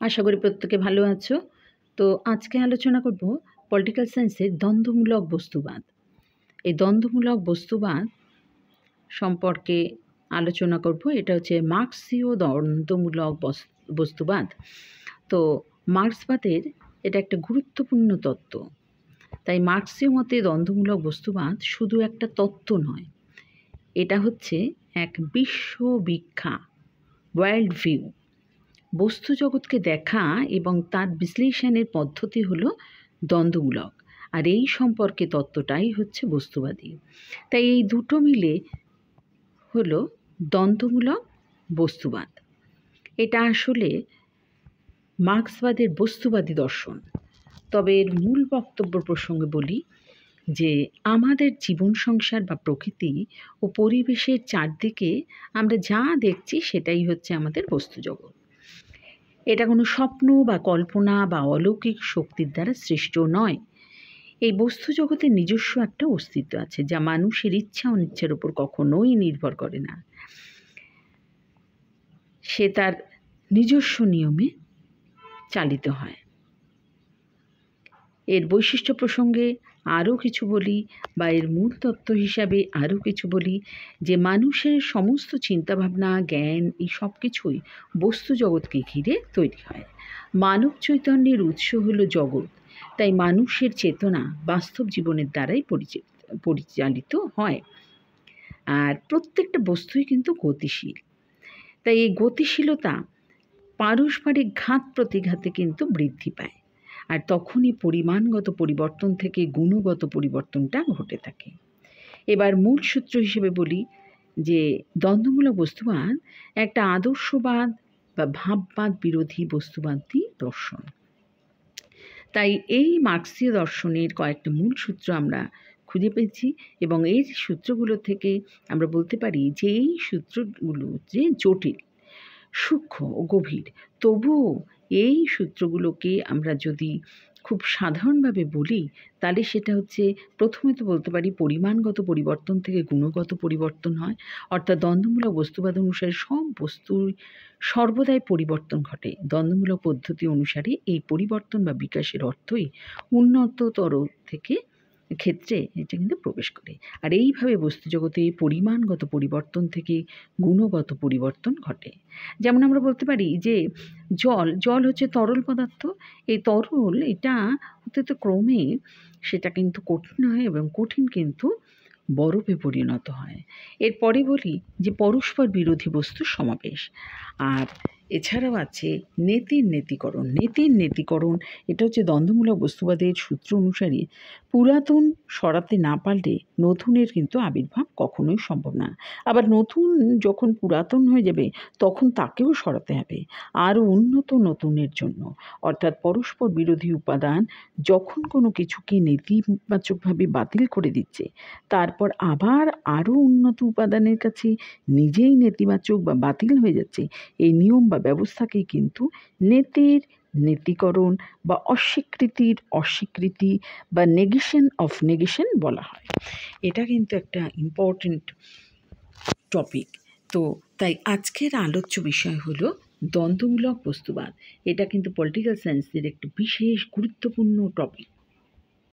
আশা করি প্রত্যেকে ভালো আছো। তো আজকে আলোচনা করব পলিটিক্যাল সায়েন্সের দ্বন্দ্বমূলক বস্তুবাদ। এই দ্বন্দ্বমূলক বস্তুবাদ সম্পর্কে আলোচনা করব। এটা হচ্ছে মার্ক্সীয় দ্বন্দ্বমূলক বস্তুবাদ। তো মার্ক্সবাদের এটা একটা গুরুত্বপূর্ণ তত্ত্ব। তাই মার্ক্সীয় মতে দ্বন্দ্বমূলক বস্তুবাদ শুধু একটা তত্ত্ব নয়, এটা হচ্ছে এক বিশ্ববিখ্যাত ওয়ার্ল্ড ভিউ। বস্তু জগৎকে দেখা এবং তার বিশ্লেষণের পদ্ধতি হলো দ্বন্দ্বমূলক, আর এই সম্পর্কে তত্ত্বটাই হচ্ছে বস্তুবাদী। তাই এই দুটো মিলে হলো দ্বন্দ্বমূলক বস্তুবাদ। এটা আসলে মার্ক্সবাদের বস্তুবাদী দর্শন। তবে এর মূল বক্তব্য প্রসঙ্গে বলি যে আমাদের জীবন সংসার বা প্রকৃতি ও পরিবেশের চারদিকে আমরা যা দেখছি সেটাই হচ্ছে আমাদের বস্তুজগৎ। এটা কোনো স্বপ্ন বা কল্পনা বা অলৌকিক শক্তির দ্বারা সৃষ্ট নয়। এই বস্তু জগতের নিজস্ব একটা অস্তিত্ব আছে, যা মানুষের ইচ্ছা অনিচ্ছার উপর কখনোই নির্ভর করে না। সে তার নিজস্ব নিয়মে চালিত হয়। এর বৈশিষ্ট্য প্রসঙ্গে আরও কিছু বলি, বা এর মূল তত্ত্ব হিসাবে আরও কিছু বলি, যে মানুষের সমস্ত চিন্তাভাবনা, জ্ঞান, এই সব কিছুই বস্তু জগৎকে ঘিরে তৈরি হয়। মানব চৈতন্যের উৎস হলো জগৎ, তাই মানুষের চেতনা বাস্তব জীবনের দ্বারাই পরিচালিত হয়। আর প্রত্যেকটা বস্তুই কিন্তু গতিশীল। তাই এই গতিশীলতা পারস্পরিক ঘাত প্রতিঘাতে কিন্তু বৃদ্ধি পায়, আর তখনই পরিমাণগত পরিবর্তন থেকে গুণগত পরিবর্তনটা ঘটে থাকে। এবার মূল সূত্র হিসেবে বলি যে দ্বন্দ্বমূলক বস্তুবাদ একটা আদর্শবাদ বা ভাববাদ বিরোধী বস্তুবাদী দর্শন। তাই এই মার্ক্সীয় দর্শনের কয়েকটা মূল সূত্র আমরা খুঁজে পেয়েছি, এবং এই সূত্রগুলো থেকে আমরা বলতে পারি যে এই সূত্রগুলো যে জটিল, সূক্ষ্ম ও গভীর, তবুও এই সূত্রগুলোকে আমরা যদি খুব সাধারণভাবে বলি তাহলে সেটা হচ্ছে, প্রথমে তো বলতে পারি পরিমাণগত পরিবর্তন থেকে গুণগত পরিবর্তন হয়। অর্থাৎ দ্বন্দ্বমূলক বস্তুবাদ অনুসারে সব বস্তুর সর্বদাই পরিবর্তন ঘটে। দ্বন্দ্বমূলক পদ্ধতি অনুসারে এই পরিবর্তন বা বিকাশের অর্থই উন্নততর থেকে ক্ষেত্রে এটা কিন্তু প্রবেশ করে। আর এইভাবে বস্তু জগতে পরিমাণগত পরিবর্তন থেকে গুণগত পরিবর্তন ঘটে। যেমন আমরা বলতে পারি যে জল হচ্ছে তরল পদার্থ। এই তরল এটা হতে তো ক্রমে সেটা কিন্তু কঠিন হয়, এবং কঠিন কিন্তু বরফে পরিণত হয়। এরপরে বলি যে পরস্পর বিরোধী বস্তুর সমাবেশ। আর এছাড়াও আছে নেতির নেতিকরণ। এটা হচ্ছে দ্বন্দ্বমূলক বস্তুবাদের সূত্র অনুসারে পুরাতন সরাতে না পারলে নতুনের কিন্তু আবির্ভাব কখনোই সম্ভব না। আবার নতুন যখন পুরাতন হয়ে যাবে তখন তাকেও সরাতে হবে আরও উন্নত নতুনের জন্য। অর্থাৎ পরস্পর বিরোধী উপাদান যখন কোনো কিছুকে নেতিবাচকভাবে বাতিল করে দিচ্ছে, তারপর আবার আরও উন্নত উপাদানের কাছে নিজেই নেতিবাচক বা বাতিল হয়ে যাচ্ছে, এই নিয়ম বা ব্যবস্থাকেই কিন্তু নেতিকরণ বা অস্বীকৃতি বা নেগেশন বলা হয়। এটা কিন্তু একটা ইম্পর্টেন্ট টপিক। তো তাই আজকের আলোচ্য বিষয় হলো দ্বন্দ্বমূলক বস্তুবাদ। এটা কিন্তু পলিটিক্যাল সায়েন্সের একটি বিশেষ গুরুত্বপূর্ণ টপিক।